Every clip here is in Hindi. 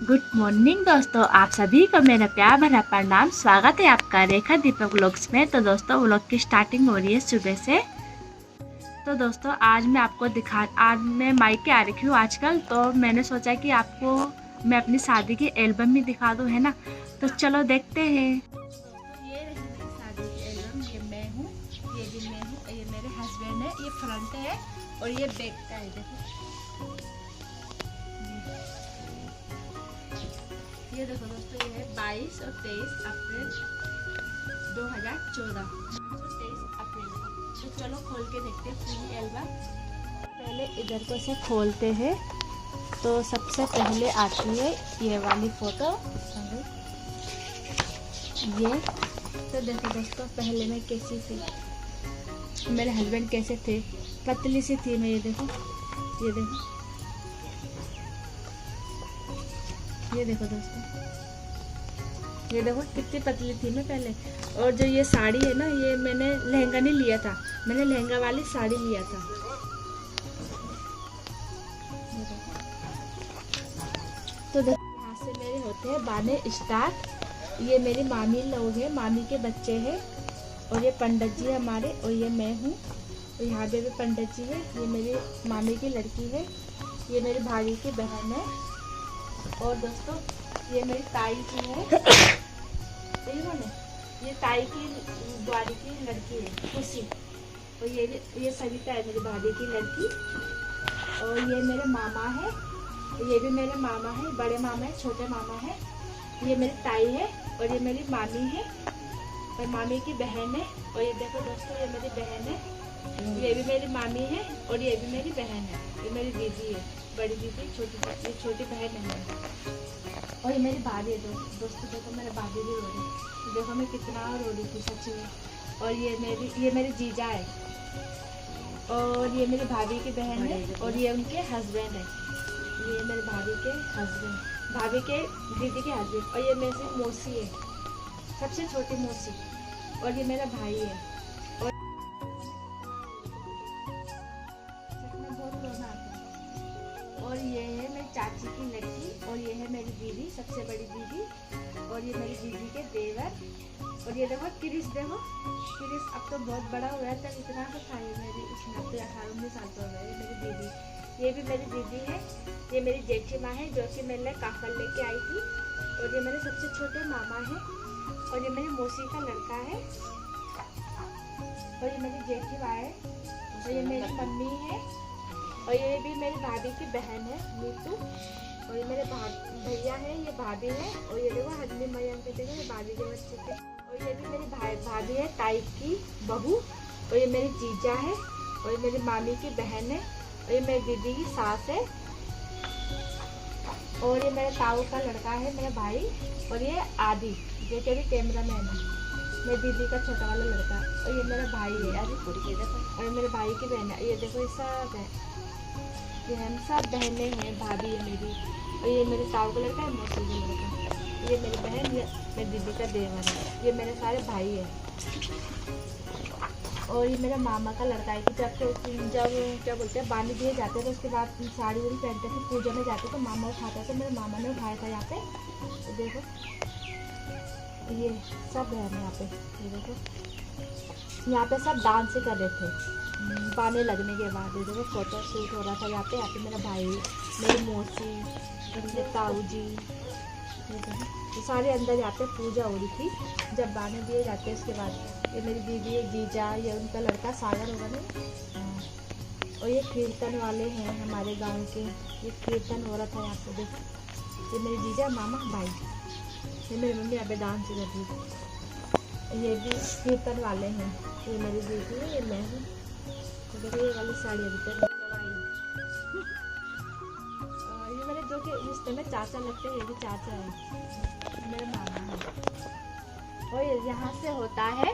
गुड मॉर्निंग दोस्तों, आप सभी को मेरा प्यार भरा प्रणाम। स्वागत है आपका रेखा दीपक व्लॉग्स में। तो दोस्तों व्लॉग की स्टार्टिंग हो रही है सुबह से। तो दोस्तों आज मैं आपको आज मैं मायके आ रखी हूँ आजकल। तो मैंने सोचा कि आपको मैं अपनी शादी की एल्बम भी दिखा दूँ, है ना। तो चलो देखते हैं। दोस्तों ये रही मेरी शादी की एल्बम। ये मैं हूँ, ये भी मैं हूँ, ये मेरे हस्बैंड है। ये फ्रंट है और ये बैक का है। देखो ये देखो दोस्तों, ये है 22 और 23 अप्रैल 2014, 23 अप्रैल को। तो चलो खोल के देखते हैं पूरी एल्बम। पहले इधर को से खोलते हैं तो सबसे पहले आती है ये वाली फोटो। ये तो देखो दोस्तों, पहले मैं कैसी थी, मेरे हस्बैंड कैसे थे, पतली सी थी मैं। ये देखो, ये देखो, ये देखो दोस्तों, ये देखो कितनी पतली थी मैं पहले। और जो ये साड़ी है ना, ये मैंने लहंगा नहीं लिया था, मैंने लहंगा वाली साड़ी लिया था। तो देखो यहाँ से मेरे होते हैं बाने स्टार्ट। ये मेरी मामी लोग हैं, मामी के बच्चे हैं। और ये पंडित जी हमारे, और ये मैं हूँ। और यहाँ पे भी पंडित जी है। ये मेरी मामी की लड़की है, ये मेरी भाभी की बहन है। और दोस्तों ये मेरी ताई की है, ये ताई की द्वारी की लड़की है खुशी। और ये सविता है मेरी भाभी की लड़की। और ये मेरे मामा है, ये भी मेरे मामा है, बड़े मामा है, छोटे मामा है। ये मेरी ताई है और ये मेरी मामी है और मामी की बहन है। और ये देखो दोस्तों, ये मेरी बहन है, ये भी मेरी मामी है और ये भी मेरी बहन है। ये मेरी दीदी है, बड़ी दीदी, छोटी बहन है। और ये मेरी भाभी है। दोस्तों देखो, मेरे भाभी भी रो रही, देखो मैं कितना रो रही थी सच्ची में। और ये मेरी जीजा है और ये मेरी भाभी की बहन है और ये उनके हस्बैंड है। ये मेरे भाभी के हस्बैंड, भाभी के दीदी के हस्बैंड। और ये मेरी मौसी है, सबसे छोटी मौसी। और ये मेरा भाई है। और बहुत रोना आता है। और ये है मेरी चाची की लड़की और ये है मेरी दीदी, सबसे बड़ी दीदी। और ये मेरी दीदी के देवर। और ये देखो क्रिस, देखो क्रिस अब तो बहुत बड़ा हुआ है, तब इतना तो था ये मेरी, इसमें अब तो 18-19 साल का हो गया है मेरी दीदी। ये भी मेरी दीदी है। ये मेरी जेठी माँ है जो कि मेरे लिए काफल लेके आई थी। और ये मेरे सबसे छोटे मामा है। और ये मेरी मौसी का लड़का है। और ये मेरी जेठी माँ है। और ये मेरी मम्मी है। और ये भी मेरी भाभी की बहन है नीतू। और ये मेरे भैया है, ये भाभी है। और ये देखो हजमी मैया के, देखो ये भाभी के बच्चे थे। और ये भी मेरी भाभी है, ताई की बहू। और ये मेरी जीजा है और ये मेरी मामी की बहन है। और ये मेरी दीदी की सास है। और ये मेरे ताऊ का लड़का है, मेरा भाई। और ये आदि जो कि कैमरा मैन है, मेरी दीदी का छोटा वाला लड़का। और ये मेरा भाई है और ये मेरे भाई की बहन है। ये देखो, ये सब है, ये हम सब बहनें हैं, भाभी है मेरी। और ये मेरे ताऊ का लड़का है, मौसी का लड़का। ये मेरी बहन, ये मेरी दीदी का देवर है। ये मेरे सारे भाई है। और ये मेरा मामा का लड़का है कि जब क्या बोलते हैं बानी दिए जाते थे, उसके बाद साड़ी वाड़ी पहनते थे, पूजा में जाते तो मामा उठाते थे। मेरे मामा ने उठाया था यहाँ पे। तो देखो ये सब है यहाँ पे, ये देखो यहाँ पे सब डांस कर रहे थे पानी लगने के बाद। ये देखो फोटो शूट हो रहा था यहाँ पे मेरा भाई, मेरी मौसी, मेरे ताऊ जी, ये सारे अंदर यहाँ पे पूजा हो रही थी जब बाने दिए जाते हैं। उसके बाद ये मेरी दीदी, जीजा, ये उनका लड़का सागर होगा ना। और ये कीर्तन वाले हैं हमारे गांव के, ये कीर्तन हो रहा था यहाँ पे। देखो ये मेरी जीजा, मामा, भाई। ये मेरी मम्मी यहाँ पे डांस कर रही थी। ये भी कीर्तन वाले हैं। ये मेरी दीदी है, ये मैं हूँ। तो देखो ये वाली साड़ी अभी तक ये मेरे जो कि रिश्ते में चाचा लगते हैं, ये भी चाचा है, मेरे मामा है। और यहाँ से होता है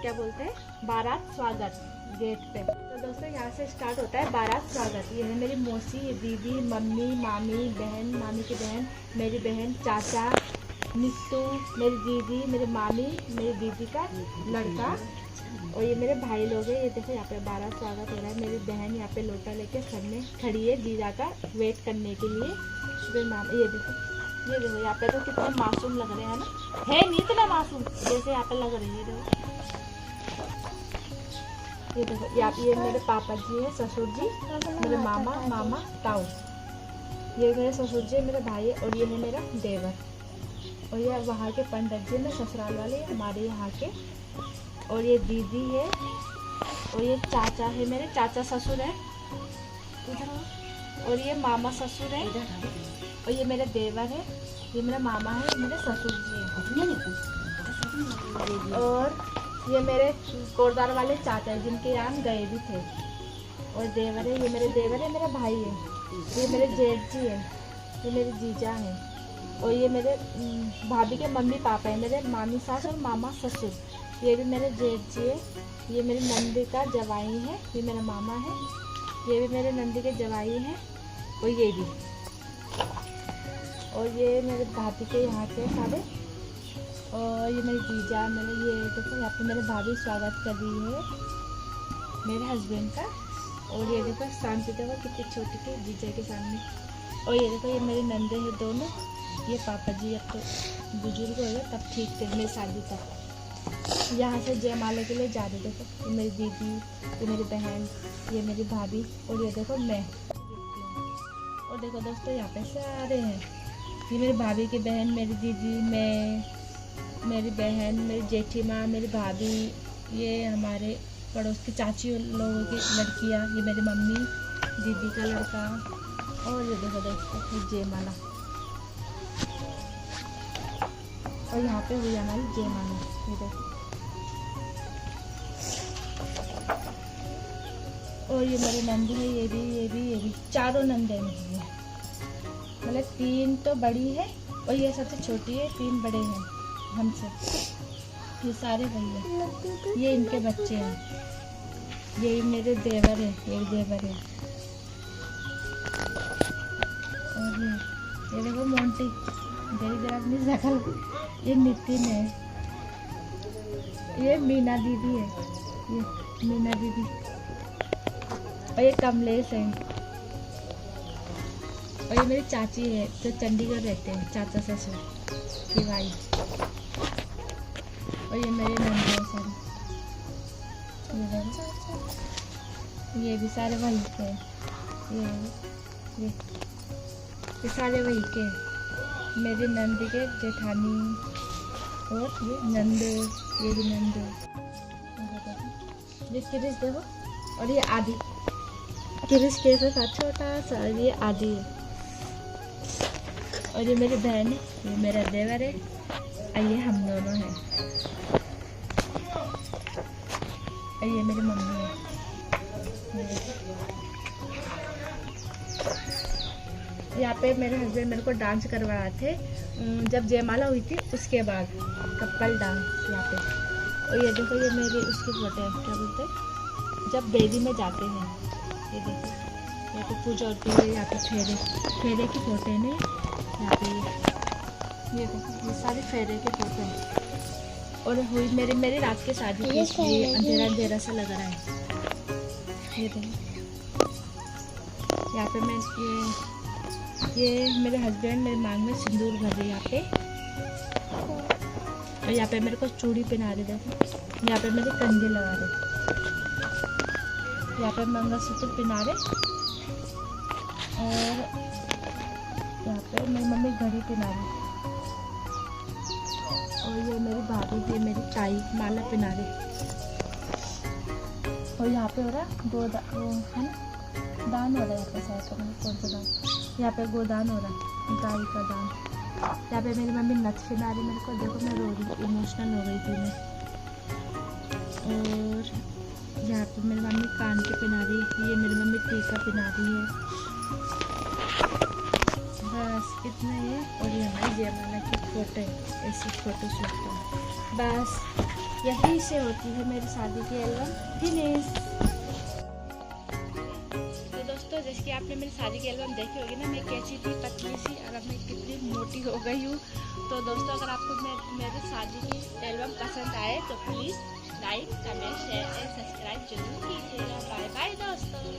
क्या बोलते हैं, बारात स्वागत गेट पे। तो दोस्तों यहाँ से स्टार्ट होता है बारात स्वागत। ये है मेरी मौसी, ये दीदी, मम्मी, मामी, बहन, मामी की बहन, मेरी बहन, चाचा, नीतू, मेरी दीदी, मेरी मामी, मेरी दीदी का लड़का। और ये मेरे भाई लोग हैं। ये देखो यहाँ पे बारात स्वागत हो रहा है। मेरी बहन यहाँ पे लोटा लेके सामने खड़ी है जीजा का वेट करने के लिए। ये देखो ये देखो यहाँ पे तो कितने मासूम लग रहे हैं ना, है नहीं इतना मासूम जैसे यहाँ पे लग रही है। ये देखो ये मेरे पापा जी है, ससुर जी, मेरे मामा ताऊ, ये मेरे ससुर जी मेरे भाई है, और ये है मेरा देवर, और ये वहाँ के पंडित जी में ससुराल वाले हमारे यहाँ के, और ये दीदी है, और ये चाचा है, मेरे चाचा ससुर है, और ये मामा ससुर है, और ये मेरे देवर है, ये मेरा मामा है, मेरे ससुर जी है, और ये मेरे कोरदार वाले चाचा है जिनके यहाँ हम गए भी थे, और देवर है, ये मेरे देवर है, मेरा भाई है, ये मेरे जेठ जी है, ये मेरे जीजा है, और ये मेरे भाभी के मम्मी पापा है, मेरे मामी सास और मामा ससुर, ये भी मेरे जेठ जी है, ये मेरी नंदी का जवाई है, ये मेरा मामा है, ये भी मेरे नंदी के जवाई हैं, और ये भी, और ये मेरे भाभी के यहाँ के सारे, और ये मेरे जीजा, मेरे ये देखो यहाँ पे मेरे भाभी स्वागत कर रही है मेरे हस्बैंड का, और ये देखो शांति देखो कितनी छोटी थी जीजा के सामने, और ये देखो ये मेरे नंदे हैं दोनों, ये पापा जी अब तो बुजुर्ग हो गए, तब ठीक थे मेरी शादी तक। यहाँ से जयमाला के लिए जा रहे, देखो ये मेरी दीदी, ये मेरी बहन, ये मेरी भाभी, और ये देखो मैं, और देखो दोस्तों यहाँ पे सारे हैं, ये मेरी भाभी की बहन, मेरी दीदी, मैं, मेरी बहन, मेरी जेठी माँ, मेरी भाभी, ये हमारे पड़ोस की चाची लोगों की लड़कियाँ, ये मेरी मम्मी, दीदी का लड़का, और ये देखो दोस्तों जयमाला, और यहाँ पे हुई हमारी जयमाला, ये देखो, और ये मेरे नंदी है, ये भी चारों नंदे हैं, मतलब 3 तो बड़ी है और ये सबसे छोटी है, 3 बड़े हैं हमसे, ये सारे भैया, ये इनके बच्चे हैं, ये मेरे देवर है, ये देवर है, और ये देखो मोंटी, देर अपनी शकल, ये नितिन है, ये मीना दीदी है, ये मीना दीदी, और ये कमलेश है, और ये मेरी चाची है जो चंडीगढ़ रहते हैं, चाचा ससुर की भाई, और ये मेरे नंदे हैं सारे, ये भी सारे वही के हैं, ये सारे वही के हैं, मेरी नंदी के जेठानी, और ये नंदो, ये भी नंदो, ये क्रिश देखो, और ये आदि, क्रिश कैसे था छोटा सा, ये आदि है, और ये मेरी बहन है, ये मेरा देवर है, और ये हम दोनों हैं, और ये मेरी मम्मी है, यहाँ पे मेरे हस्बैंड मेरे को डांस करवा रहे थे जब जयमाला हुई थी, उसके बाद कपल डांस यहाँ पे, और ये देखो ये मेरी उसकी फोटो है, क्या बोलते हैं जब बेदी में जाते हैं, ये देखो यहाँ पे पूजा होती है, यहाँ पे फेरे की फोटो है ना, यहाँ पे ये देखो ये सारे फेरे के फोटो हैं, और हुई मेरी रात की शादी थी, इसलिए अंधेरा अंधेरा सा लग रहा है, ये देखो यहाँ पे मैं ये मेरे हस्बैंड मेरे मांग में सिंदूर भर रहे यहाँ पे, और यहाँ पे मेरे को चूड़ी पहना रहे, देखो यहाँ पे मेरे कंधे लगा रहे, यहाँ पे मंगलसूत्र पहना रहे, और यहाँ पे मेरी मम्मी घड़ी पहना रही, और ये मेरी भाभी थी, मेरी ताई माला पहना रही, और यहाँ पे हो रहा दान हो रहा है, यहाँ पे शायद कौन सा दान, यहाँ पे गोदान हो रहा है, गाय का दान, यहाँ पे मेरी मम्मी नथ पहना रही मेरे को, देखो मैं रो रही, इमोशनल हो गई थी मैं, और यहाँ पे मेरी मम्मी कान के पहना रही है, ये मेरी मम्मी टीका पहना रही है, बस इतना ही है, और ये हमारी जयमाला की फोटो है, ऐसी फोटो शूट का, बस यही से होती है मेरी शादी की एल्बम फिनिश। तो दोस्तों जैसे कि आपने मेरी शादी की एल्बम देखी होगी ना, मैं कैसी थी, पतली सी, और अब मैं कितनी मोटी हो गई हूँ। तो दोस्तों अगर आपको मेरी शादी की एल्बम पसंद आए तो please like, comment, share and subscribe जरूर कीजिएगा। बाय बाय दोस्तों।